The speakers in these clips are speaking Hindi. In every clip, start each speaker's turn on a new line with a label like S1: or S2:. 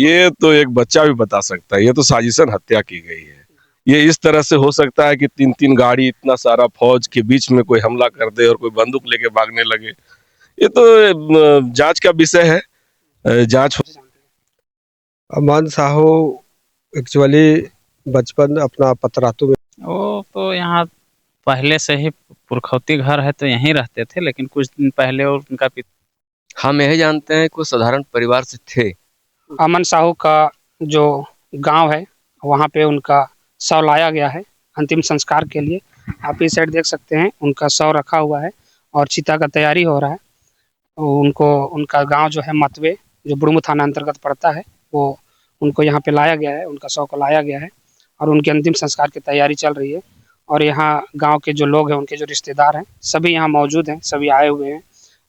S1: ये तो एक बच्चा भी बता सकता है, ये तो साजिशन हत्या की गई है। ये इस तरह से हो सकता है कि 3-3 गाड़ी, इतना सारा फौज के बीच में कोई हमला कर दे और कोई बंदूक लेके भागने लगे। ये तो जांच का विषय है। जांच
S2: अमन साहू एक्चुअली बचपन अपना पतरातू में
S3: वो तो यहाँ पहले से ही पुरखौती घर है तो यहीं रहते थे, लेकिन कुछ दिन पहले और उनका पिता।
S4: हम यही जानते हैं कोई साधारण परिवार से थे।
S5: अमन साहू का जो गांव है वहाँ पे उनका शव लाया गया है अंतिम संस्कार के लिए। आप इस साइड देख सकते हैं उनका शव रखा हुआ है और चिता का तैयारी हो रहा है। उनको उनका गांव जो है मतवे, जो बुढ़मू थाना अंतर्गत पड़ता है, वो उनको यहाँ पे लाया गया है, उनका शव को लाया गया है और उनके अंतिम संस्कार की तैयारी चल रही है। और यहाँ गांव के जो लोग हैं, उनके जो रिश्तेदार हैं, सभी यहाँ मौजूद हैं, सभी आए हुए हैं।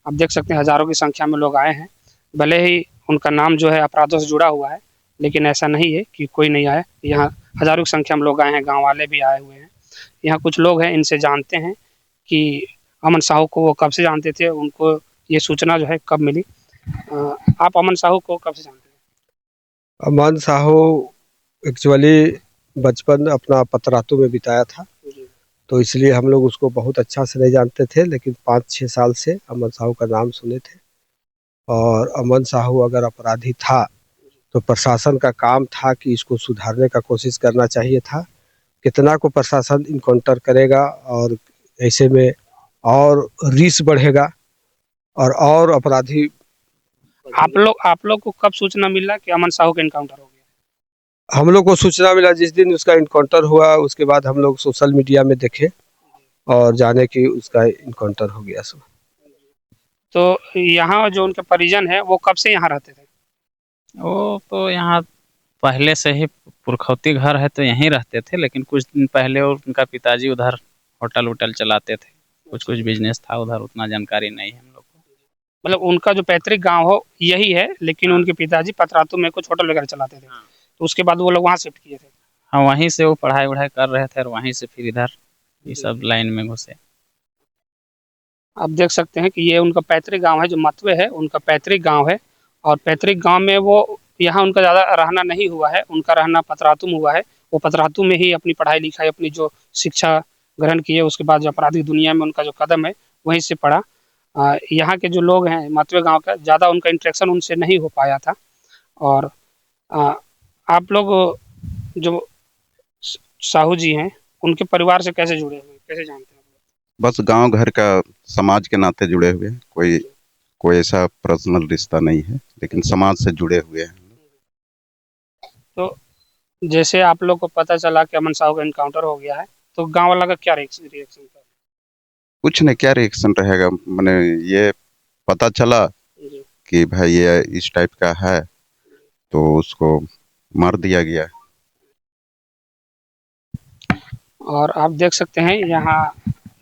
S5: आप देख सकते हैं हज़ारों की संख्या में लोग आए हैं। भले ही उनका नाम जो है अपराधों से जुड़ा हुआ है, लेकिन ऐसा नहीं है कि कोई नहीं आया। यहाँ हज़ारों की संख्या में लोग आए हैं, गाँव वाले भी आए हुए हैं। यहाँ कुछ लोग हैं, इनसे जानते हैं कि अमन साहू को वो कब से जानते थे, उनको ये सूचना जो है कब मिली। आप अमन साहू को कब से जानते हैं?
S2: अमन साहू एक्चुअली बचपन अपना पतरातू में बिताया था, तो इसलिए हम लोग उसको बहुत अच्छा से नहीं जानते थे। लेकिन 5-6 साल से अमन साहू का नाम सुने थे। और अमन साहू अगर अपराधी था तो प्रशासन का काम था कि इसको सुधारने का कोशिश करना चाहिए था। कितना को प्रशासन इनकाउंटर करेगा और ऐसे में और रिस्क बढ़ेगा और अपराधी।
S5: आप लोग को कब सूचना मिला कि अमन साहू का इनकाउंटर हो गया?
S2: हम लोग को सूचना मिला जिस दिन उसका इनकाउंटर हुआ, उसके बाद हम लोग सोशल मीडिया में देखे और जाने कि उसका इनकाउंटर हो गया। सब
S5: तो यहाँ जो उनके परिजन है वो कब से यहाँ रहते थे?
S3: वो तो यहाँ पहले से ही पुरखौती घर है तो यहीं रहते थे, लेकिन कुछ दिन पहले और उनका पिताजी उधर होटल वोटल चलाते थे, कुछ बिजनेस था उधर, उतना जानकारी नहीं है हम लोग को।
S5: मतलब उनका जो पैतृक गांव हो यही है, लेकिन उनके पिताजी पतरातू में कुछ होटल वगैरह चलाते थे। तो उसके बाद वो लोग वहाँ शिफ्ट किए थे।
S3: हाँ, वहीं से वो पढ़ाई वढ़ाई कर रहे थे और वहीं से फिर इधर ये सब लाइन में घुसे।
S5: आप देख सकते हैं कि ये उनका पैतृक गांव है, जो मतवे है उनका पैतृक गांव है। और पैतृक गांव में वो यहाँ उनका ज़्यादा रहना नहीं हुआ है, उनका रहना पतरातू में हुआ है। वो पतरातू में ही अपनी पढ़ाई लिखाई, अपनी जो शिक्षा ग्रहण किए, उसके बाद जो आपराधिक दुनिया में उनका जो कदम है वहीं से पड़ा। यहाँ के जो लोग हैं मतवे गाँव का, ज़्यादा उनका इंटरेक्शन उनसे नहीं हो पाया था। और आप लोग जो साहू जी हैं उनके परिवार से कैसे जुड़े हुए, कैसे जानते हैं?
S6: बस गांव घर का, समाज के नाते जुड़े हुए हैं। कोई ऐसा पर्सनल रिश्ता नहीं है, लेकिन समाज से जुड़े हुए हैं।
S5: तो जैसे आप लोग को पता चला कि अमन साहू का इनकाउंटर हो गया है, तो गांव वाला का क्या रिएक्शन था?
S6: कुछ नहीं, क्या रिएक्शन रहेगा। मैंने ये पता चला कि भाई ये इस टाइप का है तो उसको मार दिया गया।
S5: और आप देख सकते हैं यहाँ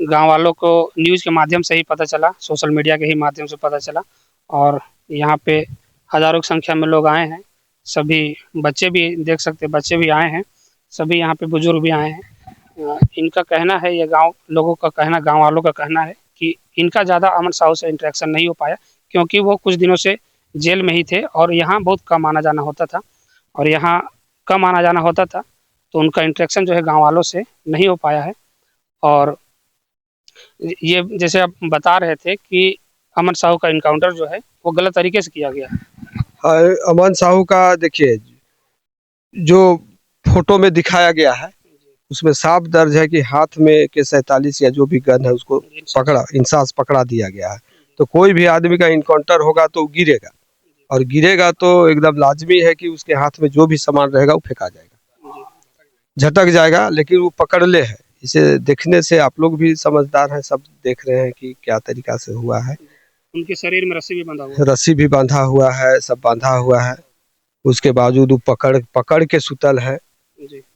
S5: गांव वालों को न्यूज़ के माध्यम से ही पता चला, सोशल मीडिया के ही माध्यम से पता चला। और यहाँ पे हज़ारों की संख्या में लोग आए हैं। सभी बच्चे भी देख सकते हैं, बच्चे भी आए हैं, सभी यहाँ पे बुजुर्ग भी आए हैं। इनका कहना है, ये गांव लोगों का कहना, गांव वालों का कहना है कि इनका ज़्यादा अमन साहू से इंटरेक्शन नहीं हो पाया, क्योंकि वो कुछ दिनों से जेल में ही थे और यहाँ बहुत कम आना जाना होता था। और यहाँ कम आना जाना होता था तो उनका इंटरेक्शन जो है गाँव वालों से नहीं हो पाया है। और ये जैसे आप बता रहे थे कि अमन साहू का इनकाउंटर जो है वो गलत तरीके से किया गया है।
S2: अमन साहू का देखिए, जो फोटो में दिखाया गया है उसमें साफ दर्ज है कि हाथ में AK-47 या जो भी गन है उसको इंसास पकड़ा दिया गया है। तो कोई भी आदमी का इनकाउंटर होगा तो गिरेगा, और गिरेगा तो एकदम लाजमी है कि उसके हाथ में जो भी सामान रहेगा वो फेंका जाएगा, झटक जाएगा। लेकिन वो पकड़ ले है, इसे देखने से आप लोग भी समझदार हैं, सब देख रहे हैं कि क्या तरीका से हुआ है।
S5: उनके शरीर में रस्सी भी बंधा हुआ है,
S2: रस्सी भी बांधा हुआ है, सब बांधा हुआ है। उसके बावजूद वो पकड़ के सुतल है।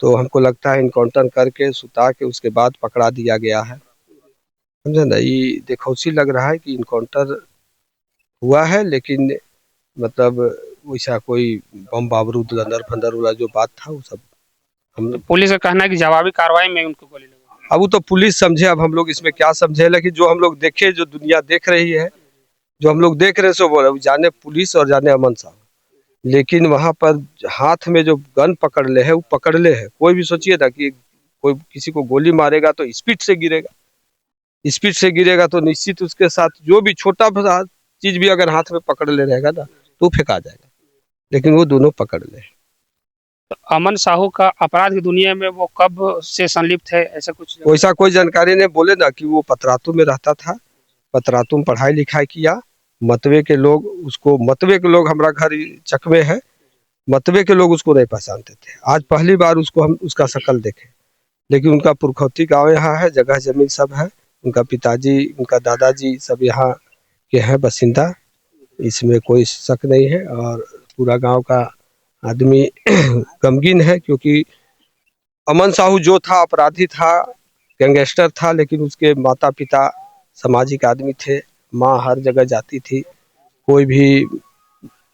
S2: तो हमको लगता है इनकाउंटर करके सुता के उसके बाद पकड़ा दिया गया है, समझे ना। ये देखौसी लग रहा है कि इनकाउंटर हुआ है, लेकिन मतलब वैसा कोई बम बारूद लंदर फंदर वाला जो बात था वो सब हम।
S5: पुलिस का कहना है कि जवाबी कार्रवाई में उनको गोली लगी।
S2: अब वो तो पुलिस समझे, अब हम लोग इसमें क्या समझे। लेकिन जो हम लोग देखे, जो दुनिया देख रही है, जो हम लोग देख रहे हैं, सो बोले जाने पुलिस और जाने अमन साहब। लेकिन वहाँ पर हाथ में जो गन पकड़ ले है वो पकड़ ले है। कोई भी सोचिए ना कि कोई किसी को गोली मारेगा तो स्पीड से गिरेगा, स्पीड से गिरेगा तो निश्चित उसके साथ जो भी छोटा सा चीज भी अगर हाथ में पकड़ ले रहेगा ना तो फेंका जाएगा, लेकिन वो दोनों पकड़ ले।
S5: अमन साहू का अपराध की दुनिया में वो कब से संलिप्त है, ऐसा कुछ?
S2: वैसा कोई जानकारी नहीं। बोले ना कि वो पतरातू में रहता था, पतरातू में पढ़ाई लिखाई किया। मतवे के लोग उसको, मतवे के लोग, हमारा घर चकमे है, मतवे के लोग उसको नहीं पहचानते थे। आज पहली बार उसको हम उसका शक्ल देखे, लेकिन उनका पुरखौती गांव यहाँ है, जगह जमीन सब है। उनका पिताजी, उनका दादाजी सब यहाँ के हैं बासिंदा, इसमें कोई शक नहीं है। और पूरा गांव का आदमी गमगीन है, क्योंकि अमन साहू जो था अपराधी था, गैंगस्टर था, लेकिन उसके माता पिता सामाजिक आदमी थे। माँ हर जगह जाती थी, कोई भी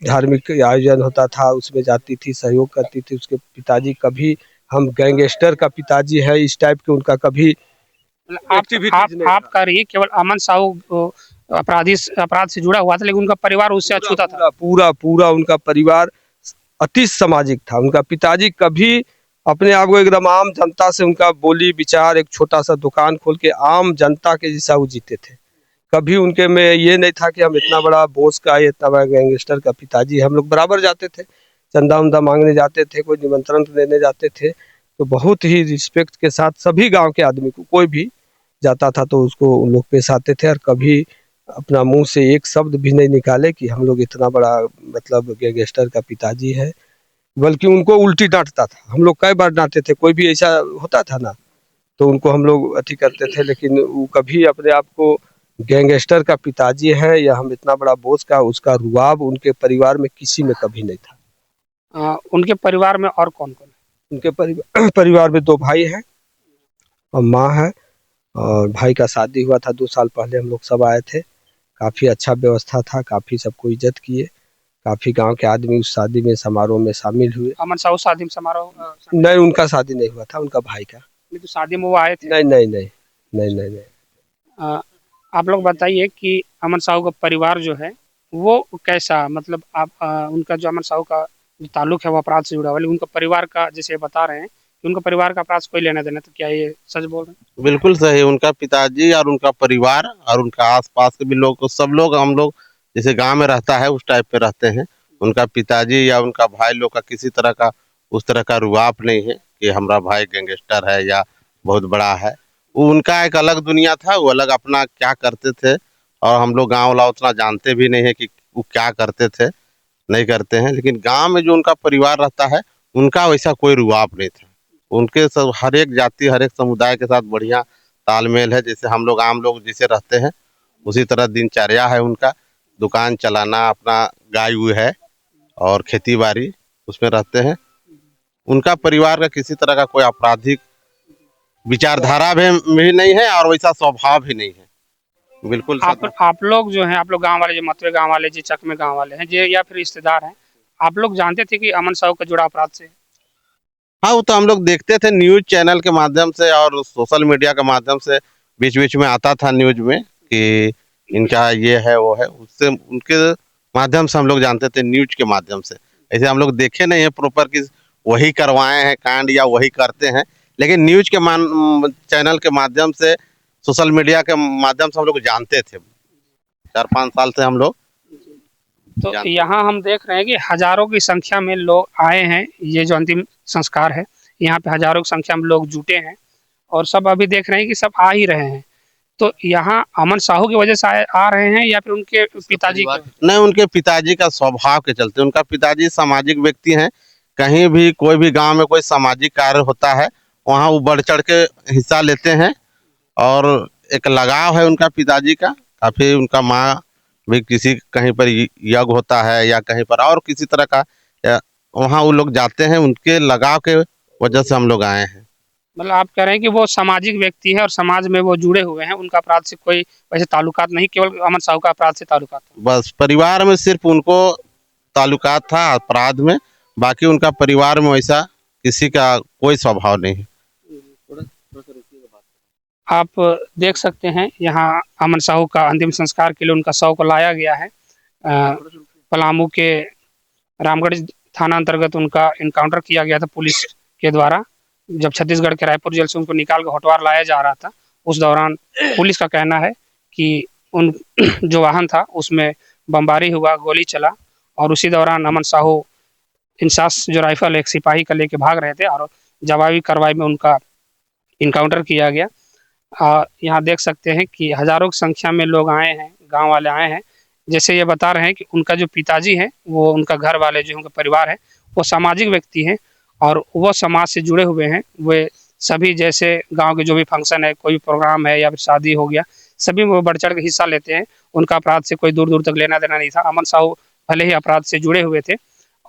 S2: धार्मिक आयोजन होता था उसमें जाती थी, सहयोग करती थी। उसके पिताजी कभी, हम गैंगस्टर का पिताजी है इस टाइप के, उनका कभी
S5: आप कह रही केवल अमन साहू अपराध से जुड़ा हुआ था, लेकिन उनका परिवार उससे अछूता था।
S2: पूरा पूरा उनका परिवार अति सामाजिक था। उनका पिताजी कभी अपने आप को एकदम आम जनता से, उनका बोली विचार, एक छोटा सा दुकान खोल के आम जनता के जैसा वो जीते थे। कभी उनके में ये नहीं था कि हम इतना बड़ा बॉस का, इतना बड़ा गैंगस्टर का पिताजी। हम लोग बराबर जाते थे, चंदा उंदा मांगने जाते थे, कोई निमंत्रण देने जाते थे, तो बहुत ही रिस्पेक्ट के साथ सभी गांव के आदमी को, कोई भी जाता था तो उसको उन लोग पेश आते थे। और कभी अपना मुंह से एक शब्द भी नहीं निकाले कि हम लोग इतना बड़ा मतलब गैंगस्टर का पिताजी है, बल्कि उनको उल्टी डांटता था। हम लोग कई बार डांटे थे, कोई भी ऐसा होता था ना तो उनको हम लोग अथी करते थे, लेकिन वो कभी अपने आप को गैंगस्टर का पिताजी है या हम इतना बड़ा बोझ का, उसका रुआब उनके परिवार में किसी में कभी नहीं था।
S5: उनके परिवार में और कौन कौन है?
S2: उनके परिवार में 2 भाई हैं और माँ है, और भाई का शादी हुआ था 2 साल पहले। हम लोग सब आए थे, काफ़ी अच्छा व्यवस्था था, काफ़ी सबको इज्जत किए, काफ़ी गांव के आदमी उस शादी में, समारोह में शामिल हुए।
S5: अमन साहू शादी में समारोह?
S2: नहीं, उनका शादी नहीं हुआ था, उनका भाई का।
S5: तो शादी में वो आए थे?
S2: नहीं नहीं नहीं नहीं नहीं नहीं।
S5: आप लोग बताइए कि अमन साहू का परिवार जो है वो कैसा, मतलब आप उनका जो अमन साहू का जो ताल्लुक है वो अपराध से जुड़ा हुआ है, उनका परिवार का जैसे बता रहे हैं कि उनका परिवार का अपराध से कोई लेना देना, तो क्या ये सच बोल रहे हैं?
S7: बिल्कुल सही। उनका पिताजी और उनका परिवार और उनका आसपास के भी लोग, सब लोग, हम लोग जैसे गांव में रहता है उस टाइप पे रहते हैं। उनका पिताजी या उनका भाई लोग का किसी तरह का उस तरह का रुआब नहीं है कि हमारा भाई गैंगस्टर है या बहुत बड़ा है। वो उनका एक अलग दुनिया था, वो अलग अपना क्या करते थे, और हम लोग गाँव वाला उतना जानते भी नहीं है कि वो क्या करते थे, नहीं करते हैं। लेकिन गाँव में जो उनका परिवार रहता है उनका वैसा कोई रुआब नहीं था। उनके सब हर एक जाति, हर एक समुदाय के साथ बढ़िया तालमेल है। जैसे हम लोग आम लोग जैसे रहते हैं उसी तरह दिनचर्या है उनका। दुकान चलाना, अपना गाय हुई है और खेती बाड़ी उसमें रहते हैं। उनका परिवार का किसी तरह का कोई आपराधिक विचारधारा भी नहीं है और वैसा स्वभाव भी नहीं है। बिल्कुल
S5: आप लोग जो हैं, आप लोग गांव वाले, जो मतवे गांव वाले, जो चकमे गांव वाले हैं, जो या फिर रिश्तेदार हैं, आप लोग जानते थे कि अमन साहू का जुड़ा अपराध से?
S7: हाँ, वो तो हम लोग देखते थे न्यूज चैनल के माध्यम से और सोशल मीडिया के माध्यम से, बीच बीच में आता था न्यूज में कि इनका ये है वो है, उससे उनके माध्यम से हम लोग जानते थे, न्यूज के माध्यम से। ऐसे हम लोग देखे नहीं है प्रॉपर कि वही करवाए हैं कांड या वही करते हैं, लेकिन न्यूज के चैनल के माध्यम से, सोशल मीडिया के माध्यम से हम लोग जानते थे। 4-5 साल से हम लोग
S5: तो यहाँ हम देख रहे हैं कि हजारों की संख्या में लोग आए हैं। ये जो अंतिम संस्कार है, यहाँ पे हजारों की संख्या में लोग जुटे हैं और सब अभी देख रहे हैं कि सब आ ही रहे हैं। तो यहाँ अमन साहू की वजह से आ रहे हैं या फिर उनके पिताजी
S7: नहीं, उनके पिताजी का स्वभाव के चलते। उनका पिताजी सामाजिक व्यक्ति हैं। कहीं भी कोई भी गांव में कोई सामाजिक कार्य होता है वहाँ वो बढ़ चढ़ के हिस्सा लेते हैं और एक लगाव है उनका पिताजी का काफ़ी। उनका माँ भी किसी कहीं पर यज्ञ होता है या कहीं पर और किसी तरह का, वहाँ वो लोग जाते हैं। उनके लगाव के वजह से हम लोग आए हैं।
S5: मतलब आप कह रहे हैं कि वो सामाजिक व्यक्ति है और समाज में वो जुड़े हुए हैं, उनका अपराध से कोई वैसे ताल्लुकात नहीं, केवल अमन साहू का अपराध से ताल्लुकात था।
S7: बस परिवार में सिर्फ उनको ताल्लुकात था अपराध में, बाकी उनका परिवार में वैसा किसी का कोई स्वभाव नहीं है।
S5: आप देख सकते हैं यहाँ अमन साहू का अंतिम संस्कार के लिए उनका शव को लाया गया है पलामू के रामगढ़ थाना अंतर्गत उनका इनकाउंटर किया गया था पुलिस के द्वारा। जब छत्तीसगढ़ के रायपुर जेल से उनको निकाल कर होटवार लाया जा रहा था, उस दौरान पुलिस का कहना है कि उन जो वाहन था उसमें बमबारी हुआ, गोली चला और उसी दौरान अमन साहू इंसास जो राइफल एक सिपाही का लेके भाग रहे थे और जवाबी कार्रवाई में उनका इनकाउंटर किया गया। यहाँ देख सकते हैं कि हजारों की संख्या में लोग आए हैं, गांव वाले आए हैं। जैसे ये बता रहे हैं कि उनका जो पिताजी है, वो उनका घर वाले जो उनका परिवार है, वो सामाजिक व्यक्ति हैं और वो समाज से जुड़े हुए हैं। वे सभी जैसे गांव के जो भी फंक्शन है, कोई भी प्रोग्राम है या फिर शादी हो गया, सभी में वो बढ़ चढ़ के हिस्सा लेते हैं। उनका अपराध से कोई दूर दूर तक लेना देना नहीं था। अमन साहू भले ही अपराध से जुड़े हुए थे।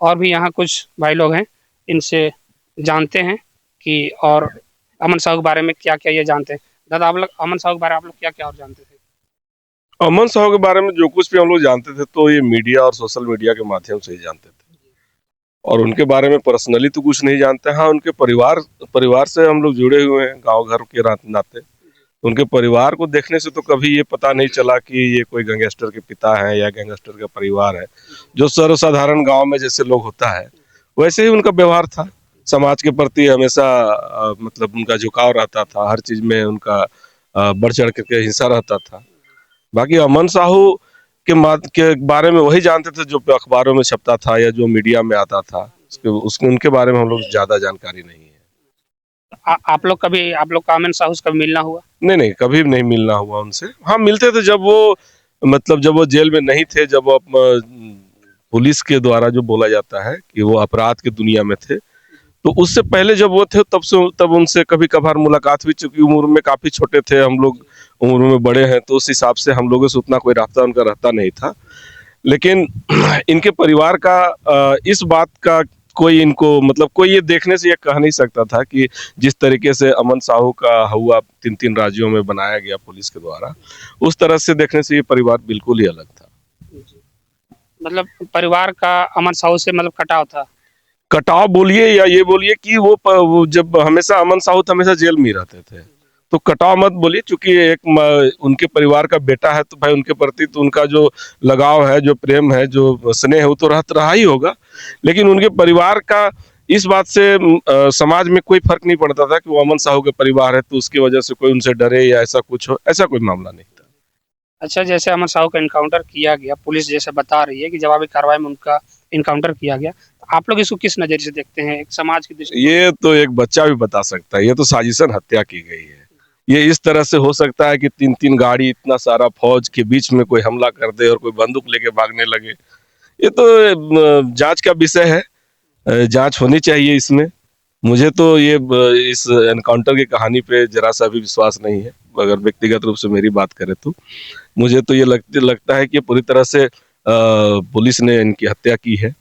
S5: और भी यहाँ कुछ भाई लोग हैं, इनसे जानते हैं कि और अमन साहू के बारे में क्या क्या ये जानते हैं। दादा, आप लोग अमन साहू के बारे में आप लोग क्या क्या और जानते थे?
S1: अमन साहू के बारे में जो कुछ भी हम लोग जानते थे तो ये मीडिया और सोशल मीडिया के माध्यम से ही जानते थे, और उनके बारे में पर्सनली तो कुछ नहीं जानते। हाँ, उनके परिवार से हम लोग जुड़े हुए हैं गांव घर के नाते। उनके परिवार को देखने से तो कभी ये पता नहीं चला कि ये कोई गैंगस्टर के पिता है या गैंगस्टर का परिवार है। जो सर्वसाधारण गांव में जैसे लोग होता है वैसे ही उनका व्यवहार था। समाज के प्रति हमेशा मतलब उनका झुकाव रहता था, हर चीज में उनका बढ़ चढ़ करके हिस्सा रहता था। बाकी अमन साहू के बारे में वही जानते थे जो अखबारों में छपता था या जो मीडिया में आता था। उसके उनके बारे में हम लोग ज्यादा जानकारी नहीं है।
S5: आप लोग का अमन साहू से कभी मिलना हुआ?
S1: नहीं, कभी नहीं मिलना हुआ उनसे। हाँ, मिलते थे जब वो जेल में नहीं थे, जब वो पुलिस के द्वारा जो बोला जाता है कि वो अपराध की दुनिया में थे, तो उससे पहले जब वो थे तब उनसे कभी कभार मुलाकात हुई। चूंकि उम्र में काफी छोटे थे, हम लोग उम्र में बड़े हैं, तो उस हिसाब से हम लोगों से उतना कोई रास्ता उनका रहता नहीं था। लेकिन इनके परिवार का इस बात का कोई ये देखने से ये कह नहीं सकता था कि जिस तरीके से अमन साहू का हुआ 3 राज्यों में बनाया गया पुलिस के द्वारा, उस तरह से देखने से ये परिवार बिल्कुल ही अलग था।
S5: मतलब परिवार का अमन साहू से मतलब कटाव था?
S1: कटाव बोलिए या ये बोलिए कि वो जब हमेशा अमन साहू हमेशा जेल में ही रहते थे, तो कटाव मत बोलिए। चूंकि उनके परिवार का बेटा है तो भाई उनके प्रति तो उनका जो लगाव है, जो प्रेम है, जो स्नेह है, वो तो रहा ही होगा। लेकिन उनके परिवार का इस बात से समाज में कोई फर्क नहीं पड़ता था कि वो अमन साहू के परिवार है तो उसकी वजह से कोई उनसे डरे या ऐसा कुछ हो, ऐसा कोई मामला नहीं था।
S5: अच्छा, जैसे अमन साहू का इनकाउंटर किया गया, पुलिस जैसे बता रही है कि जवाबी कार्रवाई में उनका इनकाउंटर किया गया, तो आप लोग इसको किस नजरिए से देखते हैं एक समाज की दृष्टि?
S1: ये तो एक बच्चा भी बता सकता है। ये तो साजिशन हत्या की गई है। ये इस तरह से हो सकता है कि 3 गाड़ी, इतना सारा फौज के बीच में कोई हमला कर दे और कोई बंदूक लेके भागने लगे। ये तो जांच का विषय है, जांच होनी चाहिए इसमें। मुझे तो ये इस एनकाउंटर की कहानी पे जरा सा भी विश्वास नहीं है। अगर व्यक्तिगत रूप से मेरी बात करें तो मुझे तो ये लगता है कि पूरी तरह से पुलिस ने इनकी हत्या की है।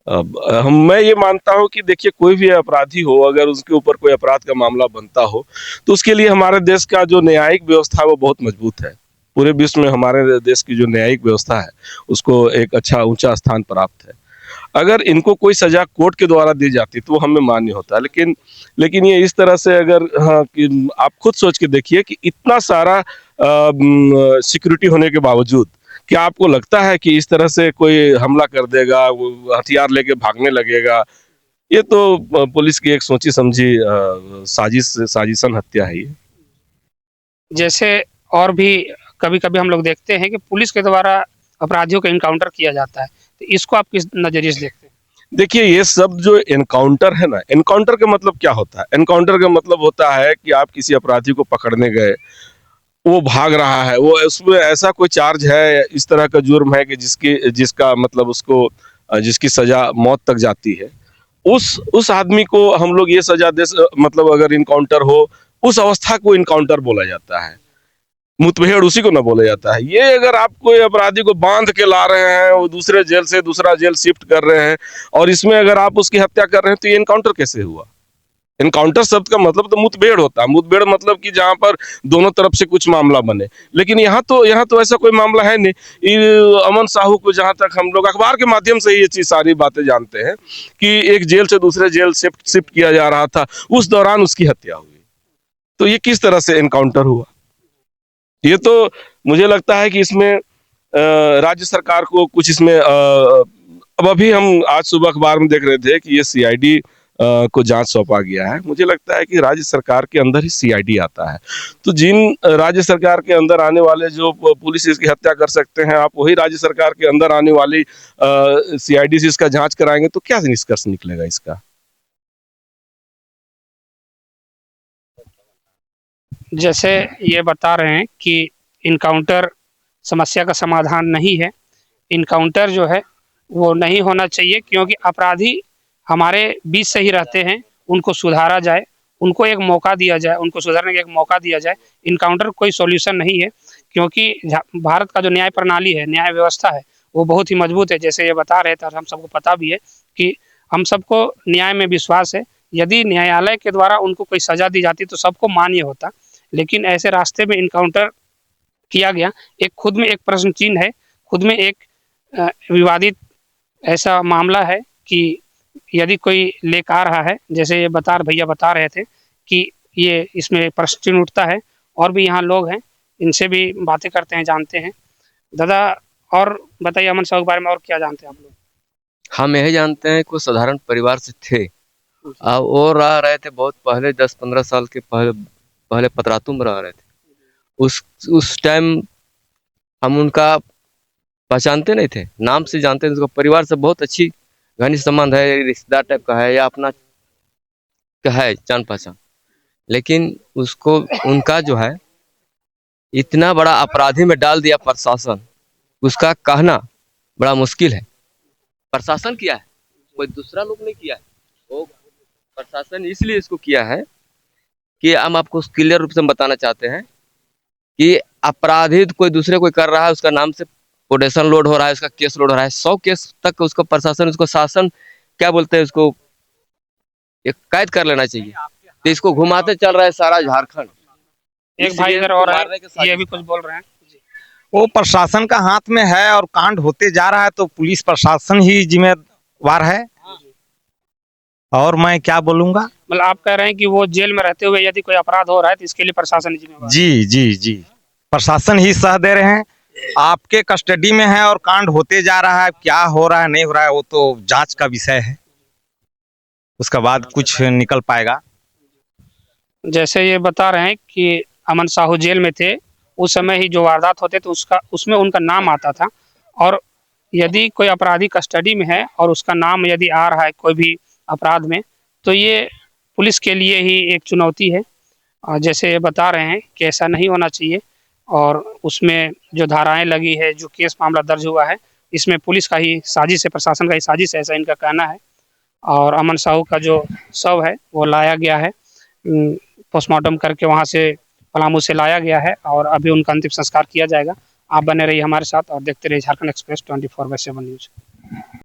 S1: मैं ये मानता हूँ कि देखिए, कोई भी अपराधी हो, अगर उसके ऊपर कोई अपराध का मामला बनता हो तो उसके लिए हमारे देश का जो न्यायिक व्यवस्था है वो बहुत मजबूत है। पूरे विश्व में हमारे देश की जो न्यायिक व्यवस्था है उसको एक अच्छा ऊंचा स्थान प्राप्त है। अगर इनको कोई सजा कोर्ट के द्वारा दी जाती तो वो हमें मान्य होता है। लेकिन ये इस तरह से अगर, हाँ, कि आप खुद सोच के देखिए कि इतना सारा सिक्योरिटी होने के बावजूद क्या आपको लगता है कि इस तरह से कोई हमला कर देगा, वो हथियार लेके भागने लगेगा? ये तो पुलिस की एक सोची समझी साजिशन हत्या है ये।
S5: जैसे और भी कभी कभी हम लोग देखते हैं कि पुलिस के द्वारा अपराधियों का इनकाउंटर किया जाता है, तो इसको आप किस नजरिए से देखते हैं?
S1: देखिए, ये सब जो एनकाउंटर है ना, एनकाउंटर का मतलब क्या होता है? एनकाउंटर का मतलब होता है कि आप किसी अपराधी को पकड़ने गए, वो भाग रहा है, वो उसमें ऐसा कोई चार्ज है, इस तरह का जुर्म है कि जिसका मतलब उसको जिसकी सजा मौत तक जाती है, उस आदमी को हम लोग ये सजा मतलब अगर इनकाउंटर हो, उस अवस्था को इनकाउंटर बोला जाता है। मुठभेड़ उसी को ना बोला जाता है। ये अगर आप कोई अपराधी को बांध के ला रहे हैं, वो दूसरे जेल से दूसरा जेल शिफ्ट कर रहे हैं और इसमें अगर आप उसकी हत्या कर रहे हैं तो ये इनकाउंटर कैसे हुआ? इनकाउंटर शब्द का मतलब तो मुठभेड़ होता है। मुठभेड़ मतलब कि जहां पर दोनों तरफ से कुछ मामला बने। लेकिन यहाँ तो ऐसा कोई मामला है नहीं। अमन साहू को जहां तक हम लोग अखबार के माध्यम से ये चीज सारी बातें जानते हैं कि एक जेल से दूसरे जेल शिफ्ट किया जा रहा था, उस दौरान उसकी हत्या हुई। तो ये किस तरह से एनकाउंटर हुआ? ये तो मुझे लगता है कि इसमें राज्य सरकार को कुछ इसमें अब अभी हम आज सुबह अखबार में देख रहे थे कि ये सीआईडी को जांच सौंपा गया है। मुझे लगता है कि राज्य सरकार के अंदर ही सीआईडी आता है, तो जिन राज्य सरकार के अंदर आने वाले जो पुलिस इसकी हत्या कर सकते हैं, आप वही राज्य सरकार के अंदर आने वाली सीआईडी से इसका जांच कराएंगे तो क्या निष्कर्ष निकलेगा इसका?
S5: जैसे ये बता रहे हैं कि इनकाउंटर समस्या का समाधान नहीं है। इनकाउंटर जो है वो नहीं होना चाहिए, क्योंकि अपराधी हमारे बीच से ही रहते हैं, उनको सुधारा जाए, उनको एक मौका दिया जाए, उनको सुधारने का एक मौका दिया जाए। इनकाउंटर कोई सॉल्यूशन नहीं है, क्योंकि भारत का जो न्याय प्रणाली है, न्याय व्यवस्था है, वो बहुत ही मजबूत है। जैसे ये बता रहे थे और हम सबको पता भी है कि हम सबको न्याय में विश्वास है। यदि न्यायालय के द्वारा उनको कोई सजा दी जाती तो सबको मान्य होता, लेकिन ऐसे रास्ते में इनकाउंटर किया गया, एक खुद में एक प्रश्न चिन्ह है, खुद में एक विवादित ऐसा मामला है कि यदि कोई लेकर आ रहा है, जैसे ये भैया बता रहे थे कि ये इसमें प्रश्न चिन्ह उठता है। और भी यहाँ लोग हैं, इनसे भी बातें करते हैं, जानते हैं। दादा, और बताइए अमन साहू के बारे में और क्या जानते हैं आप लोग?
S4: हम यही जानते हैं कि साधारण परिवार से थे और रह रहे थे बहुत पहले, 10-15 साल के पहले पतरातू में रह रहे थे। उस टाइम हम उनका पहचानते नहीं थे, नाम से जानते थे। उसका परिवार से बहुत अच्छी घनिष्ठ संबंध है, रिश्तेदार टाइप का है या अपना का है जान पहचान। लेकिन उसको उनका जो है इतना बड़ा अपराधी में डाल दिया प्रशासन, उसका कहना बड़ा मुश्किल है। प्रशासन किया है, कोई दूसरा लोग नहीं किया है। वो प्रशासन इसलिए इसको किया है कि हम आपको क्लियर रूप से बताना चाहते हैं कि अपराधी कोई दूसरे कोई कर रहा है, उसका नाम से पोडेशन लोड हो रहा है, उसका केस लोड हो रहा है, 100 केस तक उसका प्रशासन, उसको शासन क्या बोलते हैं, उसको एक कैद कर लेना चाहिए। तो इसको घुमाते चल रहा है सारा झारखंड।
S5: एक भाई इधर और है, ये भी कुछ बोल रहे हैं।
S8: वो प्रशासन का हाथ में है और कांड होते जा रहा है, तो पुलिस प्रशासन ही जिम्मेवार है। और मैं क्या बोलूंगा?
S5: मतलब आप कह रहे हैं कि वो जेल में रहते हुए यदि कोई अपराध हो रहा है तो इसके लिए प्रशासन जिम्मेवार?
S8: जी जी जी, प्रशासन ही सह दे रहे हैं। आपके कस्टडी में है और कांड होते जा रहा है, क्या हो रहा है नहीं हो रहा है वो तो जांच का विषय है, उसके बाद कुछ निकल पाएगा।
S5: जैसे ये बता रहे हैं कि अमन साहू जेल में थे, उस समय ही जो वारदात होते तो उसमें उनका नाम आता था। और यदि कोई अपराधी कस्टडी में है और उसका नाम यदि आ रहा है कोई भी अपराध में, तो ये पुलिस के लिए ही एक चुनौती है। जैसे ये बता रहे हैं कि ऐसा नहीं होना चाहिए, और उसमें जो धाराएं लगी है, जो केस मामला दर्ज हुआ है, इसमें पुलिस का ही साजिश है, प्रशासन का ही साजिश है, ऐसा इनका कहना है। और अमन साहू का जो शव है वो लाया गया है, पोस्टमार्टम करके वहाँ से पलामू से लाया गया है, और अभी उनका अंतिम संस्कार किया जाएगा। आप बने रहिए हमारे साथ और देखते रहिए झारखंड एक्सप्रेस 24/7 न्यूज।